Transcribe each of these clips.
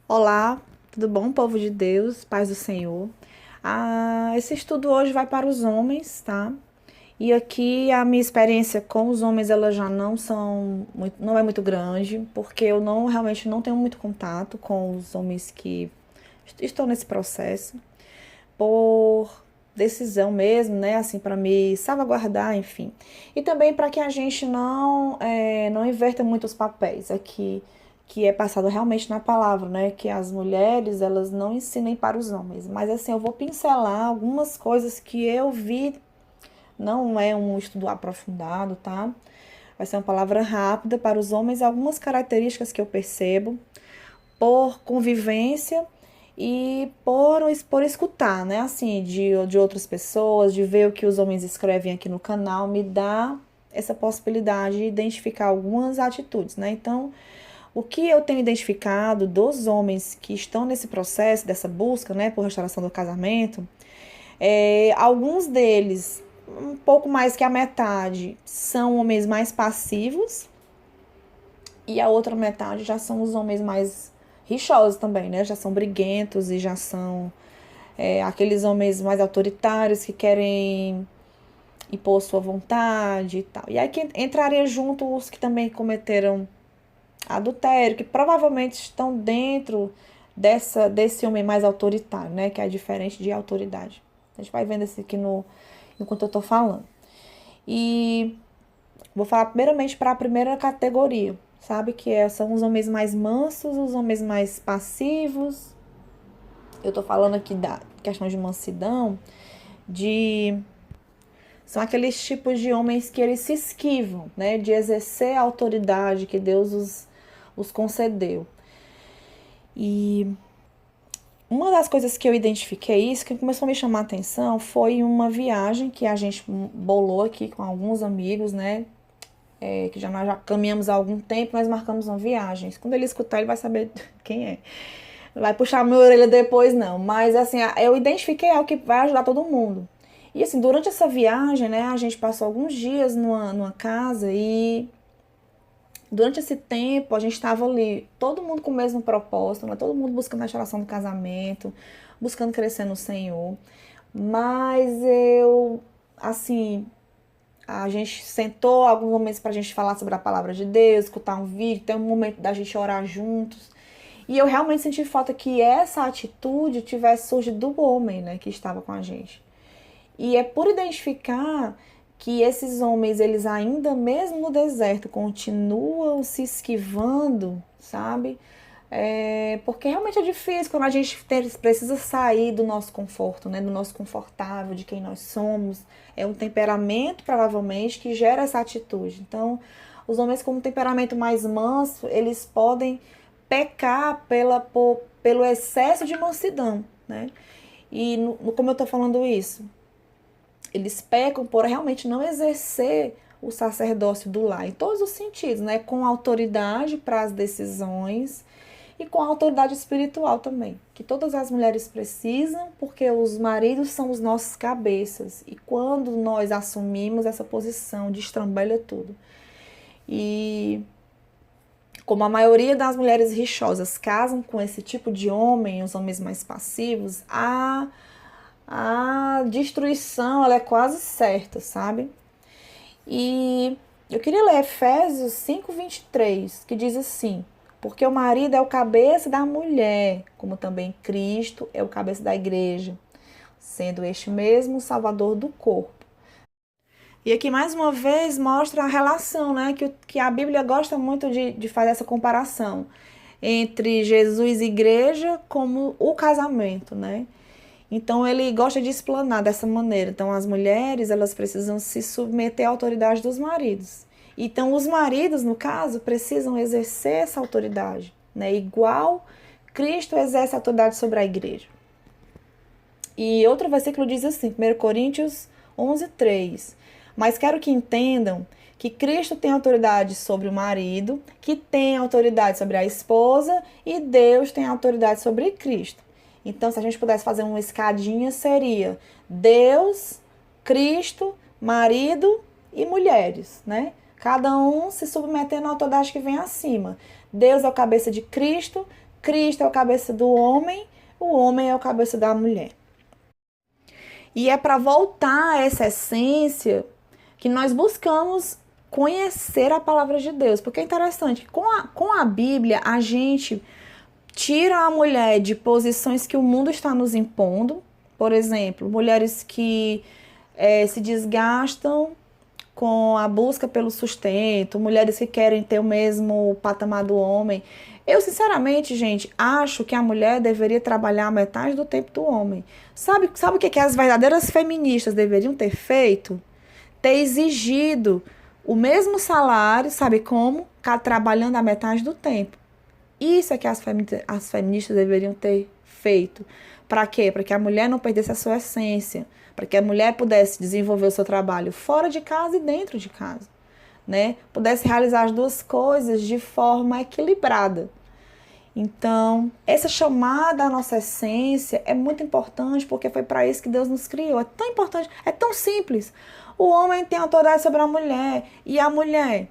Olá, tudo bom, povo de Deus, paz do Senhor? Esse estudo hoje vai para os homens, tá? E aqui a minha experiência com os homens ela já não é muito grande, porque eu não realmente não tenho muito contato com os homens que estão nesse processo, por decisão mesmo, né? Assim, para me salvaguardar, enfim. E também para que a gente não inverta muito os papéis aqui, que é passado realmente na palavra, né? Que as mulheres, elas não ensinem para os homens. Mas assim, eu vou pincelar algumas coisas que eu vi, não é um estudo aprofundado, tá? Vai ser uma palavra rápida para os homens, algumas características que eu percebo por convivência e por escutar, né? Assim, de outras pessoas, de ver o que os homens escrevem aqui no canal, me dá essa possibilidade de identificar algumas atitudes, né? Então, o que eu tenho identificado dos homens que estão nesse processo, dessa busca, né, por restauração do casamento, alguns deles, um pouco mais que a metade, são homens mais passivos, e a outra metade já são os homens mais rixosos também, né? Já são briguentos e já são aqueles homens mais autoritários que querem impor sua vontade e tal. E aí que entraria junto os que também cometeram adultério, que provavelmente estão dentro desse homem mais autoritário, né? Que é diferente de autoridade. A gente vai vendo isso aqui enquanto eu tô falando. E vou falar primeiramente para a primeira categoria, sabe? São os homens mais mansos, os homens mais passivos. Eu tô falando aqui da questão de mansidão, de são aqueles tipos de homens que eles se esquivam, né? De exercer a autoridade que Deus os concedeu. E uma das coisas que eu identifiquei, isso que começou a me chamar a atenção, foi uma viagem que a gente bolou aqui com alguns amigos, né? Que nós já caminhamos há algum tempo, nós marcamos uma viagem. Quando ele escutar, ele vai saber quem é. Vai puxar a minha orelha depois, não. Mas, assim, eu identifiquei algo que vai ajudar todo mundo. E, assim, durante essa viagem, né, a gente passou alguns dias numa casa e durante esse tempo a gente estava ali, todo mundo com o mesmo propósito, né, todo mundo buscando a restauração do casamento, buscando crescer no Senhor. Mas assim, a gente sentou alguns momentos para a gente falar sobre a palavra de Deus, escutar um vídeo, ter um momento da gente orar juntos. E eu realmente senti falta que essa atitude tivesse surgido do homem, né, que estava com a gente. E é por identificar que esses homens, eles ainda mesmo no deserto, continuam se esquivando, sabe? Porque realmente é difícil quando a gente precisa sair do nosso conforto, né? Do nosso confortável, de quem nós somos. É um temperamento, provavelmente, que gera essa atitude. Então, os homens com um temperamento mais manso, eles podem pecar pelo excesso de mansidão, né? E como eu tô falando isso? Eles pecam por realmente não exercer o sacerdócio do lar, em todos os sentidos, né? Com autoridade para as decisões e com autoridade espiritual também, que todas as mulheres precisam, porque os maridos são os nossos cabeças, e quando nós assumimos essa posição, destrambelha tudo. E como a maioria das mulheres rixosas casam com esse tipo de homem, os homens mais passivos, a destruição ela é quase certa, sabe? E eu queria ler Efésios 5:23, que diz assim: porque o marido é o cabeça da mulher, como também Cristo é o cabeça da igreja, sendo este mesmo o salvador do corpo. E aqui mais uma vez mostra a relação, né? Que a Bíblia gosta muito de fazer essa comparação entre Jesus e igreja como o casamento, né? Então ele gosta de explanar dessa maneira. Então as mulheres, elas precisam se submeter à autoridade dos maridos. Então os maridos, no caso, precisam exercer essa autoridade, né? Igual Cristo exerce a autoridade sobre a igreja. E outro versículo diz assim, 1 Coríntios 11:3. Mas quero que entendam que Cristo tem autoridade sobre o marido, que tem autoridade sobre a esposa e Deus tem autoridade sobre Cristo. Então, se a gente pudesse fazer uma escadinha, seria Deus, Cristo, marido e mulheres, né? Cada um se submetendo à autoridade que vem acima. Deus é o cabeça de Cristo, Cristo é o cabeça do homem, o homem é o cabeça da mulher. E é para voltar a essa essência que nós buscamos conhecer a palavra de Deus. Porque é interessante, com a Bíblia, a gente tira a mulher de posições que o mundo está nos impondo. Por exemplo, mulheres que se desgastam com a busca pelo sustento, mulheres que querem ter o mesmo patamar do homem. Eu, sinceramente, gente, acho que a mulher deveria trabalhar metade do tempo do homem. Sabe o que as verdadeiras feministas deveriam ter feito? Ter exigido o mesmo salário, sabe como? Trabalhando a metade do tempo. Isso é que as feministas deveriam ter feito. Para quê? Para que a mulher não perdesse a sua essência. Para que a mulher pudesse desenvolver o seu trabalho fora de casa e dentro de casa. Né? Pudesse realizar as duas coisas de forma equilibrada. Então, essa chamada à nossa essência é muito importante porque foi para isso que Deus nos criou. É tão importante, é tão simples. O homem tem autoridade sobre a mulher e a mulher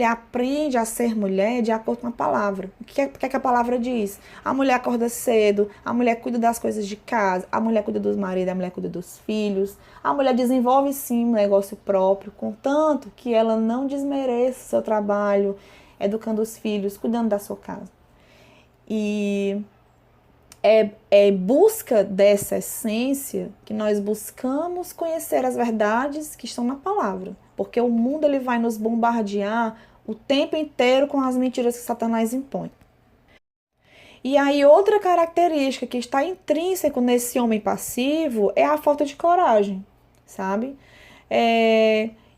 aprende a ser mulher de acordo com a palavra. O que é que a palavra diz? A mulher acorda cedo, a mulher cuida das coisas de casa, a mulher cuida dos maridos, a mulher cuida dos filhos. A mulher desenvolve sim um negócio próprio, contanto que ela não desmereça o seu trabalho, educando os filhos, cuidando da sua casa. E é busca dessa essência que nós buscamos conhecer as verdades que estão na palavra. Porque o mundo ele vai nos bombardear o tempo inteiro com as mentiras que Satanás impõe. E aí outra característica que está intrínseco nesse homem passivo é a falta de coragem, sabe?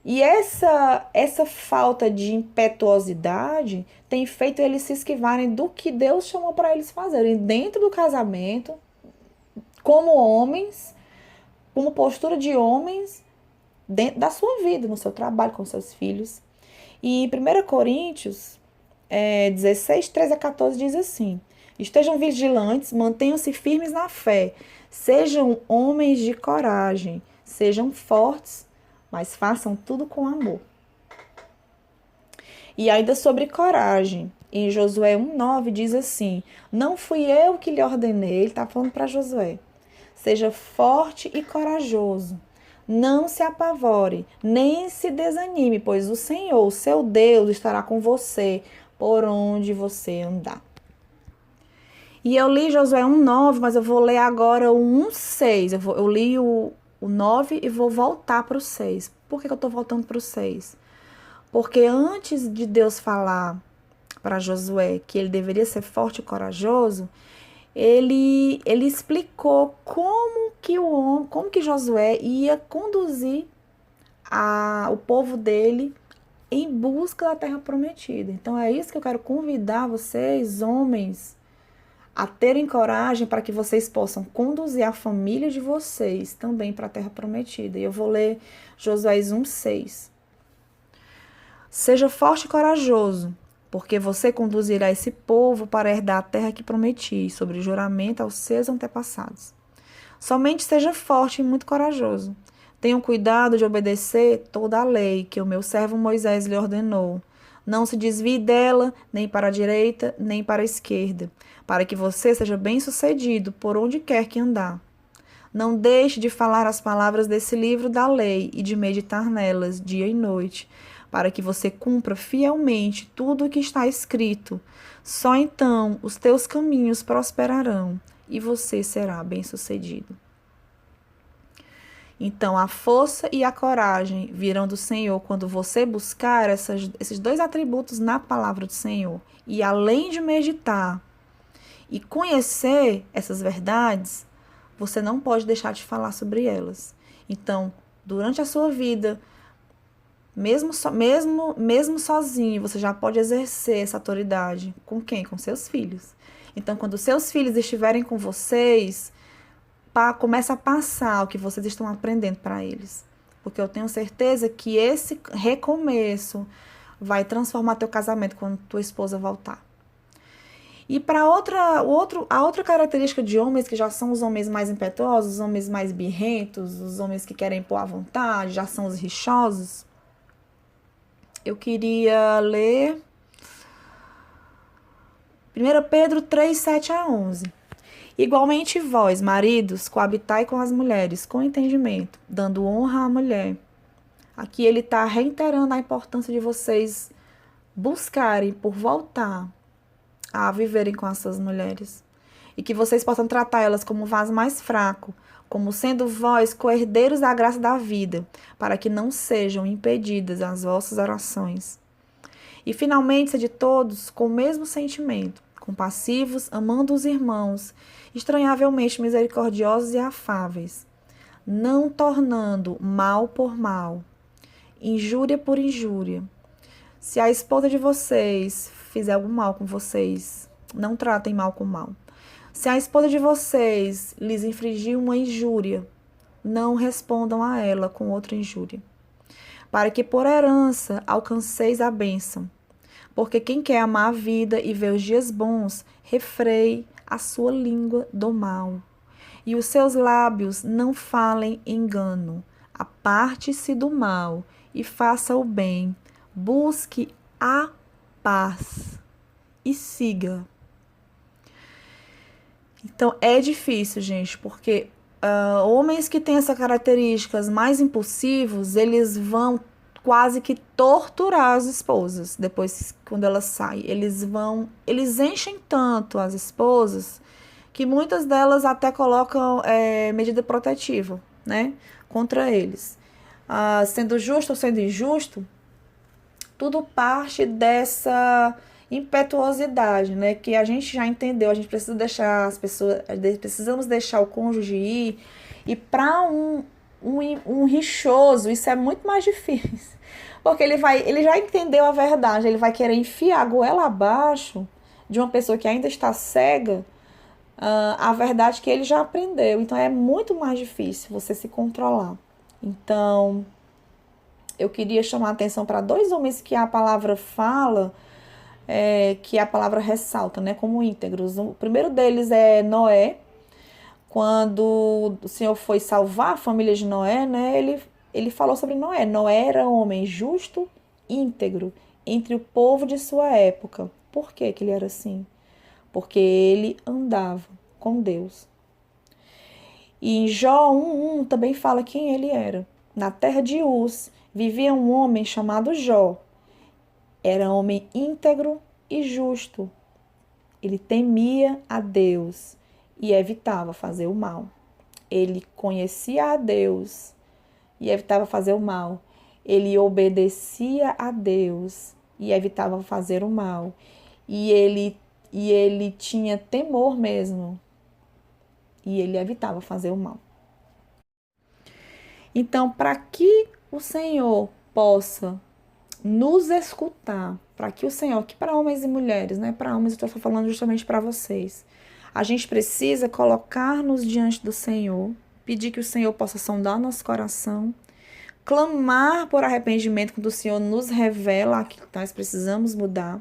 E essa falta de impetuosidade tem feito eles se esquivarem do que Deus chamou para eles fazerem dentro do casamento, como homens, como postura de homens, dentro da sua vida, no seu trabalho, com seus filhos. E em 1 Coríntios 16, 13 a 14 diz assim: estejam vigilantes, mantenham-se firmes na fé, sejam homens de coragem, sejam fortes, mas façam tudo com amor. E ainda sobre coragem, em Josué 1,9 diz assim: não fui eu que lhe ordenei, ele está falando para Josué, seja forte e corajoso, não se apavore, nem se desanime, pois o Senhor, seu Deus, estará com você por onde você andar. E eu li Josué 1,9, mas eu vou ler agora o 1,6. Eu li o 9 e vou voltar para o 6. Por que eu estou voltando para o 6? Porque antes de Deus falar para Josué que ele deveria ser forte e corajoso, ele explicou como que Josué ia conduzir o povo dele em busca da terra prometida. Então é isso que eu quero convidar vocês, homens, a terem coragem para que vocês possam conduzir a família de vocês também para a terra prometida. E eu vou ler Josué 1,6. Seja forte e corajoso, porque você conduzirá esse povo para herdar a terra que prometi, sobre juramento aos seus antepassados. Somente seja forte e muito corajoso. Tenham cuidado de obedecer toda a lei que o meu servo Moisés lhe ordenou. Não se desvie dela, nem para a direita, nem para a esquerda, para que você seja bem-sucedido por onde quer que andar. Não deixe de falar as palavras desse livro da lei e de meditar nelas dia e noite, para que você cumpra fielmente tudo o que está escrito. Só então os teus caminhos prosperarão e você será bem-sucedido. Então, a força e a coragem virão do Senhor quando você buscar esses dois atributos na palavra do Senhor. E além de meditar e conhecer essas verdades, você não pode deixar de falar sobre elas. Então, durante a sua vida, mesmo sozinho, você já pode exercer essa autoridade. Com quem? Com seus filhos. Então, quando seus filhos estiverem com vocês, começa a passar o que vocês estão aprendendo para eles. Porque eu tenho certeza que esse recomeço vai transformar teu casamento quando tua esposa voltar. E para a outra característica de homens, que já são os homens mais impetuosos, os homens mais birrentos, os homens que querem pôr à vontade, já são os rixosos, eu queria ler 1 Pedro 3, 7 a 11. Igualmente vós, maridos, coabitai com as mulheres, com entendimento, dando honra à mulher. Aqui ele está reiterando a importância de vocês buscarem por voltar a viverem com essas mulheres. E que vocês possam tratar elas como vaso mais fraco, como sendo vós co-herdeiros da graça da vida, para que não sejam impedidas as vossas orações. E finalmente, sede todos com o mesmo sentimento, compassivos, amando os irmãos, estranhavelmente misericordiosos e afáveis, não tornando mal por mal, injúria por injúria. Se a esposa de vocês fizer algum mal com vocês, não tratem mal com mal. Se a esposa de vocês lhes infligir uma injúria, não respondam a ela com outra injúria, para que por herança alcanceis a bênção. Porque quem quer amar a vida e ver os dias bons, refreie a sua língua do mal, e os seus lábios não falem engano. Aparte-se do mal e faça o bem, busque a paz e siga. Então, é difícil, gente, porque homens que têm essas características mais impulsivos, eles vão quase que torturar as esposas depois, quando elas saem. Eles enchem tanto as esposas que muitas delas até colocam medida protetiva, né, contra eles. Sendo justo ou sendo injusto, tudo parte dessa impetuosidade, né? Que a gente já entendeu, a gente precisa deixar as pessoas, precisamos deixar o cônjuge ir, e para um rixoso, isso é muito mais difícil, porque ele já entendeu a verdade, ele vai querer enfiar a goela abaixo de uma pessoa que ainda está cega, a verdade que ele já aprendeu. Então é muito mais difícil você se controlar. Então, eu queria chamar a atenção para dois homens que a palavra fala, que a palavra ressalta, né, como íntegros. O primeiro deles é Noé. Quando o Senhor foi salvar a família de Noé, né, ele falou sobre Noé. Noé era um homem justo, íntegro, entre o povo de sua época. Por que que ele era assim? Porque ele andava com Deus. E em Jó 1:1 também fala quem ele era. Na terra de Uz vivia um homem chamado Jó. Era homem íntegro e justo. Ele temia a Deus e evitava fazer o mal. Ele conhecia a Deus e evitava fazer o mal. Ele obedecia a Deus e evitava fazer o mal. E ele tinha temor mesmo. E ele evitava fazer o mal. Então, para que o Senhor possa nos escutar, para que o Senhor, aqui para homens e mulheres, né? Para homens eu estou falando justamente para vocês. A gente precisa colocar-nos diante do Senhor, pedir que o Senhor possa sondar nosso coração, clamar por arrependimento quando o Senhor nos revela que nós precisamos mudar.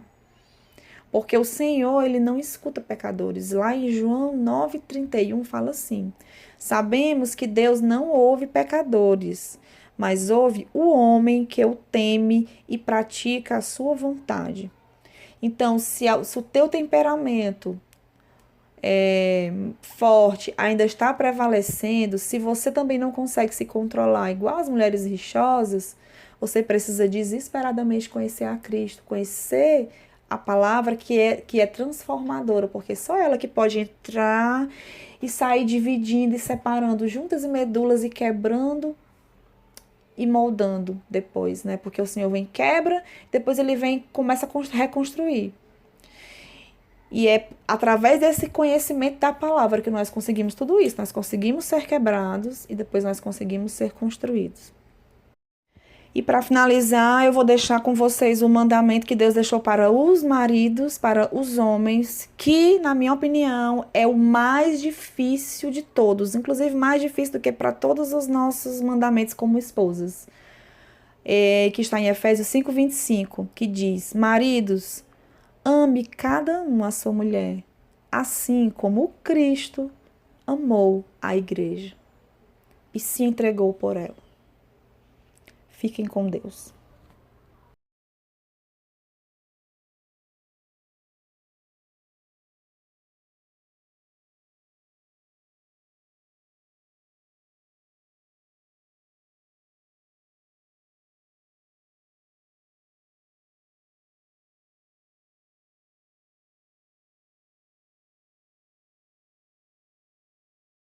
Porque o Senhor, ele não escuta pecadores. Lá em João 9:31 fala assim: sabemos que Deus não ouve pecadores, mas ouve o homem que o teme e pratica a sua vontade. Então, se o teu temperamento forte ainda está prevalecendo, se você também não consegue se controlar igual as mulheres rixosas, você precisa desesperadamente conhecer a Cristo, conhecer a palavra que é transformadora, porque só ela que pode entrar e sair dividindo e separando juntas e medulas e quebrando e moldando depois, né? Porque o Senhor vem, quebra, depois ele vem, começa a reconstruir. E é através desse conhecimento da palavra que nós conseguimos tudo isso. Nós conseguimos ser quebrados e depois nós conseguimos ser construídos. E para finalizar, eu vou deixar com vocês o mandamento que Deus deixou para os maridos, para os homens, que, na minha opinião, é o mais difícil de todos, inclusive mais difícil do que para todos os nossos mandamentos como esposas, que está em Efésios 5:25, que diz: maridos, ame cada um a sua mulher, assim como Cristo amou a igreja e se entregou por ela. Fiquem com Deus.